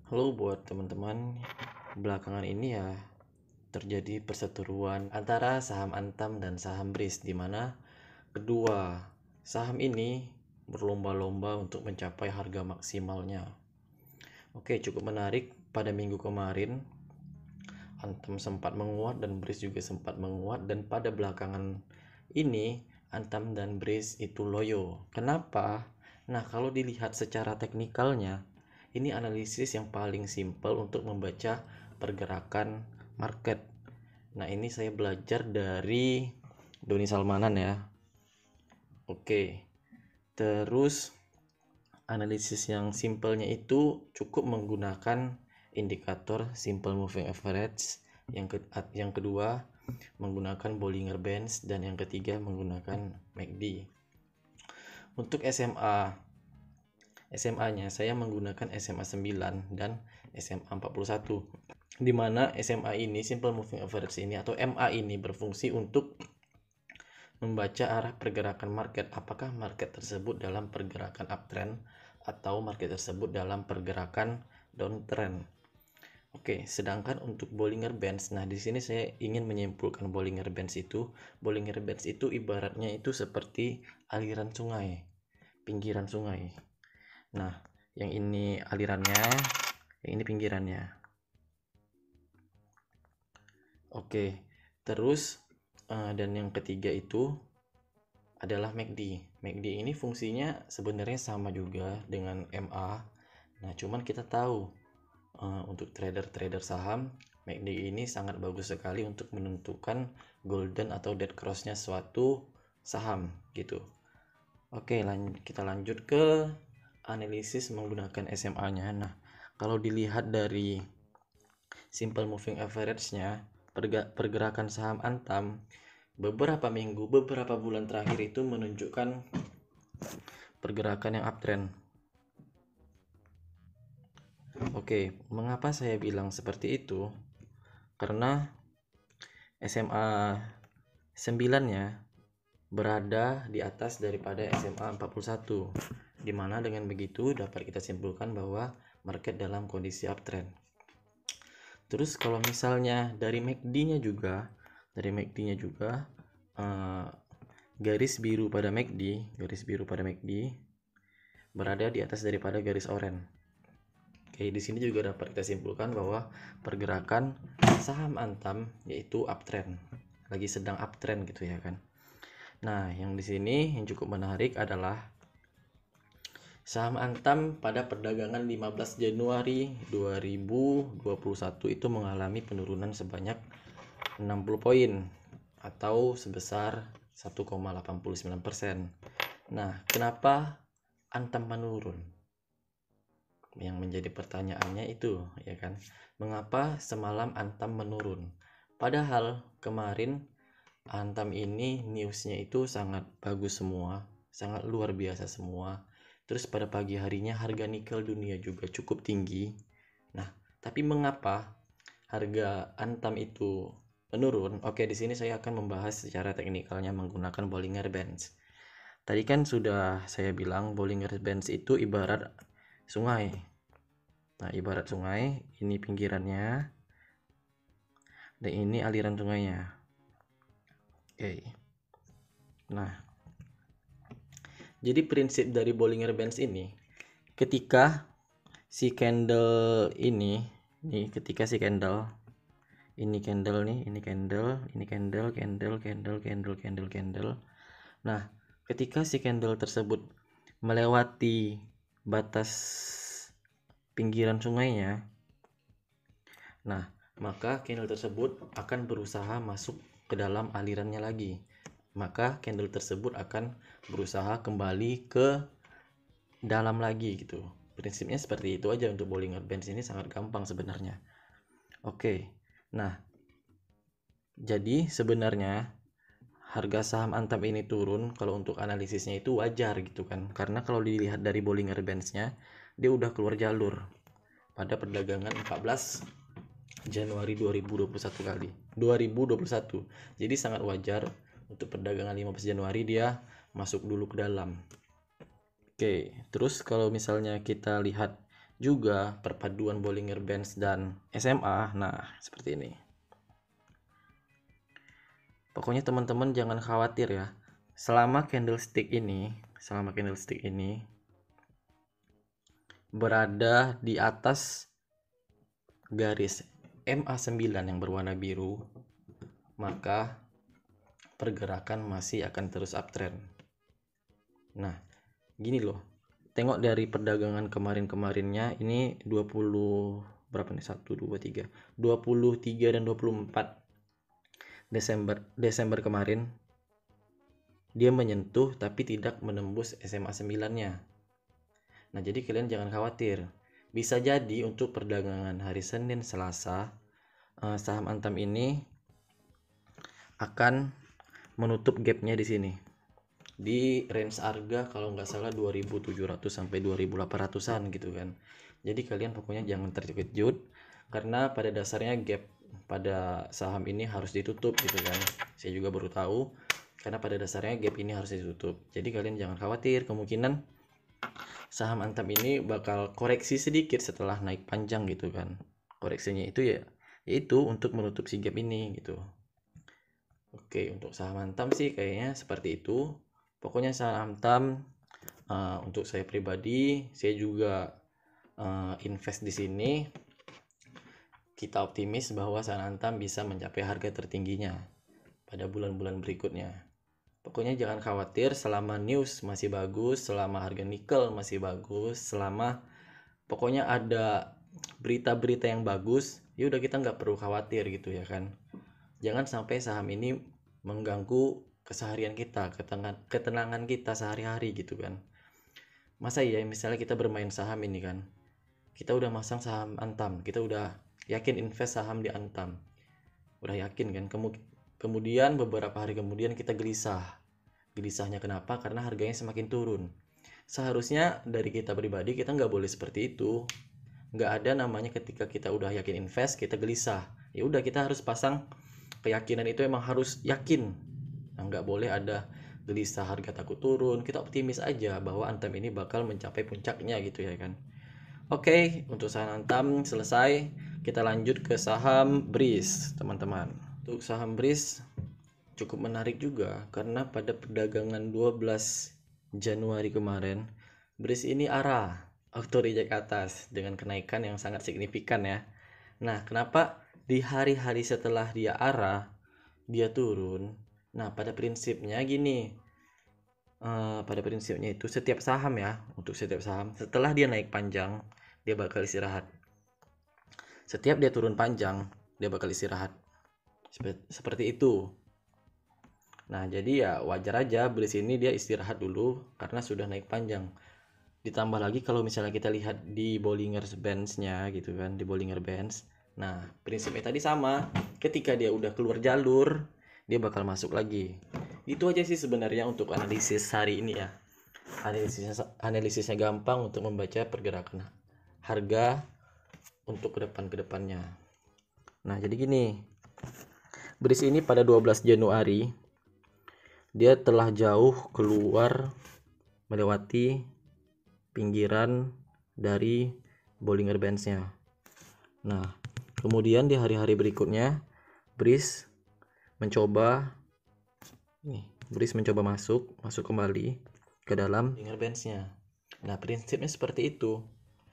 Halo buat teman-teman, belakangan ini ya terjadi perseteruan antara saham Antam dan saham BRIS, di mana kedua saham ini berlomba-lomba untuk mencapai harga maksimalnya. Oke, cukup menarik. Pada minggu kemarin Antam sempat menguat dan BRIS juga sempat menguat, dan pada belakangan ini Antam dan BRIS itu loyo. Kenapa? Nah, kalau dilihat secara teknikalnya, ini analisis yang paling simpel untuk membaca pergerakan market. Nah, ini saya belajar dari Doni Salmanan ya. Oke. Terus analisis yang simpelnya itu cukup menggunakan indikator simple moving average, yang kedua menggunakan Bollinger Bands, dan yang ketiga menggunakan MACD. Untuk SMA-nya saya menggunakan SMA 9 dan SMA 41, di mana SMA ini, Simple Moving Average ini atau MA ini berfungsi untuk membaca arah pergerakan market, apakah market tersebut dalam pergerakan uptrend atau market tersebut dalam pergerakan downtrend. Oke, sedangkan untuk Bollinger Bands, nah di sini saya ingin menyimpulkan Bollinger Bands itu ibaratnya itu seperti aliran sungai, pinggiran sungai. Nah, yang ini alirannya, yang ini pinggirannya. Oke, terus dan yang ketiga itu adalah MACD. MACD ini fungsinya sebenarnya sama juga dengan MA. Nah, cuman kita tahu untuk trader-trader saham, MACD ini sangat bagus sekali untuk menentukan golden atau dead cross-nya suatu saham gitu. Oke, kita lanjut ke analisis menggunakan SMA-nya. Nah, kalau dilihat dari simple moving average-nya, pergerakan saham Antam beberapa bulan terakhir itu menunjukkan pergerakan yang uptrend. Oke, mengapa saya bilang seperti itu? Karena SMA 9-nya berada di atas daripada SMA 41, di mana dengan begitu dapat kita simpulkan bahwa market dalam kondisi uptrend. Terus kalau misalnya dari MACD-nya juga, garis biru pada MACD berada di atas daripada garis oranye. Oke, di sini juga dapat kita simpulkan bahwa pergerakan saham Antam yaitu uptrend, lagi sedang uptrend gitu ya kan. Nah, yang di sini yang cukup menarik adalah saham Antam pada perdagangan 15 Januari 2021 itu mengalami penurunan sebanyak 60 poin atau sebesar 1,89%. Nah, kenapa Antam menurun? Yang menjadi pertanyaannya itu, ya kan? Mengapa semalam Antam menurun? Padahal kemarin Antam ini newsnya itu sangat bagus semua, sangat luar biasa semua. Terus pada pagi harinya harga nikel dunia juga cukup tinggi. Nah, tapi mengapa harga Antam itu menurun? Oke, di sini saya akan membahas secara teknikalnya menggunakan Bollinger Bands. Tadi kan sudah saya bilang Bollinger Bands itu ibarat sungai. Nah, ibarat sungai, ini pinggirannya dan ini aliran sungainya. Oke. Nah, jadi prinsip dari Bollinger Bands ini, ketika si candle ini ketika si candle ini candle nih, ini candle, nah, ketika si candle tersebut melewati batas pinggiran sungainya, nah, maka candle tersebut akan berusaha masuk ke dalam alirannya lagi. Maka candle tersebut akan berusaha kembali ke dalam lagi gitu. Prinsipnya seperti itu aja. Untuk Bollinger Bands ini sangat gampang sebenarnya. Oke, nah, jadi sebenarnya harga saham Antam ini turun kalau untuk analisisnya itu wajar gitu kan, karena kalau dilihat dari Bollinger Bands-nya, dia udah keluar jalur pada perdagangan 14 Januari 2021. Jadi sangat wajar untuk perdagangan 15 Januari dia masuk dulu ke dalam. Oke, terus kalau misalnya kita lihat juga perpaduan Bollinger Bands dan SMA. Nah, seperti ini. Pokoknya teman-teman jangan khawatir ya. Selama candlestick ini berada di atas garis MA9 yang berwarna biru, maka pergerakan masih akan terus uptrend. Nah, gini loh. Tengok dari perdagangan kemarin-kemarinnya, ini 20 berapa nih? 1 2 3. 23 dan 24 Desember kemarin dia menyentuh tapi tidak menembus SMA 9-nya. Nah, jadi kalian jangan khawatir. Bisa jadi untuk perdagangan hari Senin, Selasa, saham Antam ini akan menutup gapnya di sini. Di range harga kalau nggak salah 2.700 sampai 2.800-an gitu kan. Jadi kalian pokoknya jangan terkejut karena pada dasarnya gap pada saham ini harus ditutup gitu kan. Saya juga baru tahu karena pada dasarnya gap ini harus ditutup. Jadi kalian jangan khawatir, kemungkinan saham Antam ini bakal koreksi sedikit setelah naik panjang gitu kan. Koreksinya itu ya yaitu untuk menutup si gap ini gitu. Oke, untuk saham Antam sih kayaknya seperti itu. Pokoknya saham Antam untuk saya pribadi, saya juga invest di sini. Kita optimis bahwa saham Antam bisa mencapai harga tertingginya pada bulan-bulan berikutnya. Pokoknya jangan khawatir, selama news masih bagus, selama harga nikel masih bagus, selama pokoknya ada berita-berita yang bagus, ya udah kita nggak perlu khawatir gitu ya kan. Jangan sampai saham ini mengganggu keseharian kita, ketenangan kita sehari-hari gitu kan. Masa ya misalnya kita bermain saham ini kan, kita udah masang saham Antam, kita udah yakin invest saham di Antam, udah yakin kan, kemudian beberapa hari kemudian kita gelisahnya kenapa? Karena harganya semakin turun. Seharusnya dari kita pribadi kita nggak boleh seperti itu. Nggak ada namanya ketika kita udah yakin invest kita gelisah. Ya udah, kita harus pasang keyakinan itu, emang harus yakin. Nah, nggak boleh ada gelisah harga takut turun. Kita optimis aja bahwa Antam ini bakal mencapai puncaknya gitu ya kan. Oke, untuk saham Antam selesai. Kita lanjut ke saham BRIS, teman-teman. Untuk saham BRIS cukup menarik juga karena pada perdagangan 12 Januari kemarin, BRIS ini arah auto reject atas dengan kenaikan yang sangat signifikan ya. Nah, kenapa di hari-hari setelah dia arah dia turun? Nah, pada prinsipnya gini, pada prinsipnya itu setiap saham ya, untuk setiap saham setelah dia naik panjang dia bakal istirahat. Setiap dia turun panjang dia bakal istirahat. Seperti itu. Nah, jadi ya wajar aja BRIS ini dia istirahat dulu karena sudah naik panjang. Ditambah lagi kalau misalnya kita lihat di Bollinger Bands-nya gitu kan, di Bollinger Bands. Nah, prinsipnya tadi sama. Ketika dia udah keluar jalur, dia bakal masuk lagi. Itu aja sih sebenarnya untuk analisis hari ini ya. Analisisnya gampang untuk membaca pergerakan harga untuk kedepannya. Nah, jadi gini. BRIS ini pada 12 Januari dia telah jauh keluar melewati pinggiran dari Bollinger Bands-nya. Nah, kemudian di hari-hari berikutnya BRIS mencoba masuk kembali ke dalam Bollinger Bands-nya. Nah, prinsipnya seperti itu.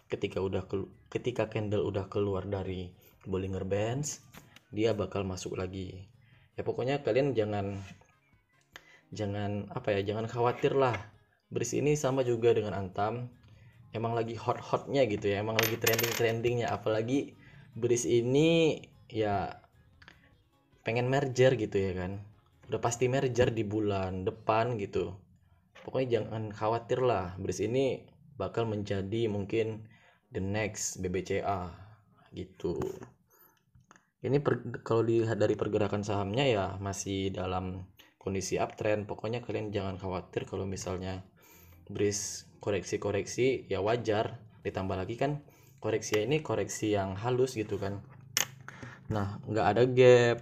Ketika candle udah keluar dari Bollinger Bands, dia bakal masuk lagi. Ya pokoknya kalian jangan khawatir lah. BRIS ini sama juga dengan Antam, emang lagi hot-hotnya gitu ya, emang lagi trendingnya. Apalagi BRIS ini ya pengen merger gitu ya kan, udah pasti merger di bulan depan gitu. Pokoknya jangan khawatir lah, BRIS ini bakal menjadi mungkin the next BBCA gitu. Ini kalau dilihat dari pergerakan sahamnya ya masih dalam kondisi uptrend. Pokoknya kalian jangan khawatir kalau misalnya BRIS koreksi ya wajar. Ditambah lagi kan koreksi ini koreksi yang halus gitu kan. Nah, nggak ada gap,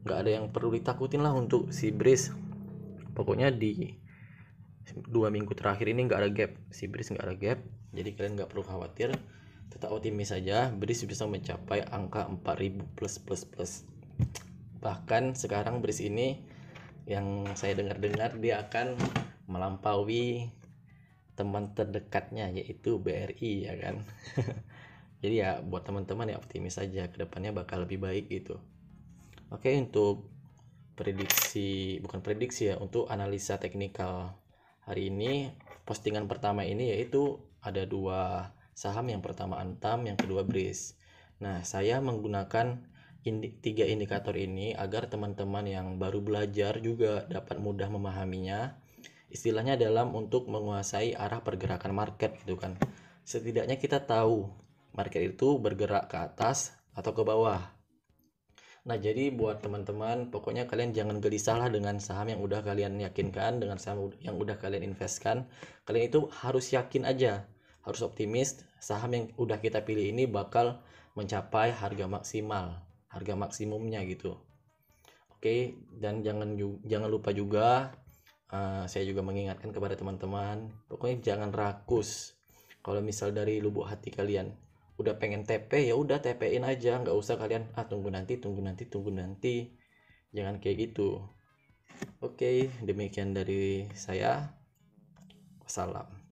nggak ada yang perlu ditakutin lah untuk si BRIS. Pokoknya di 2 minggu terakhir ini nggak ada gap, si BRIS nggak ada gap, jadi kalian nggak perlu khawatir, tetap optimis saja. BRIS bisa mencapai angka 4000 plus. Bahkan sekarang BRIS ini yang saya dengar-dengar dia akan melampaui teman terdekatnya yaitu BRI, ya kan. Jadi ya buat teman-teman ya optimis saja, kedepannya bakal lebih baik gitu. Oke, untuk untuk analisa teknikal hari ini, postingan pertama ini yaitu ada 2 saham, yang pertama Antam, yang kedua BRIS. Nah, saya menggunakan 3 indikator ini agar teman-teman yang baru belajar juga dapat mudah memahaminya. Istilahnya dalam untuk menguasai arah pergerakan market gitu kan. Setidaknya kita tahu market itu bergerak ke atas atau ke bawah. Nah, jadi buat teman-teman, pokoknya kalian jangan gelisah lah dengan saham yang udah kalian yakinkan, dengan saham yang udah kalian investkan. Kalian itu harus yakin aja, harus optimis, saham yang udah kita pilih ini bakal mencapai harga maksimal, harga maksimumnya gitu. Oke, dan jangan lupa juga, saya juga mengingatkan kepada teman-teman, pokoknya jangan rakus. Kalau misal dari lubuk hati kalian udah pengen TP, ya udah TP-in aja, nggak usah kalian tunggu nanti, jangan kayak gitu. Oke, demikian dari saya. Wassalam.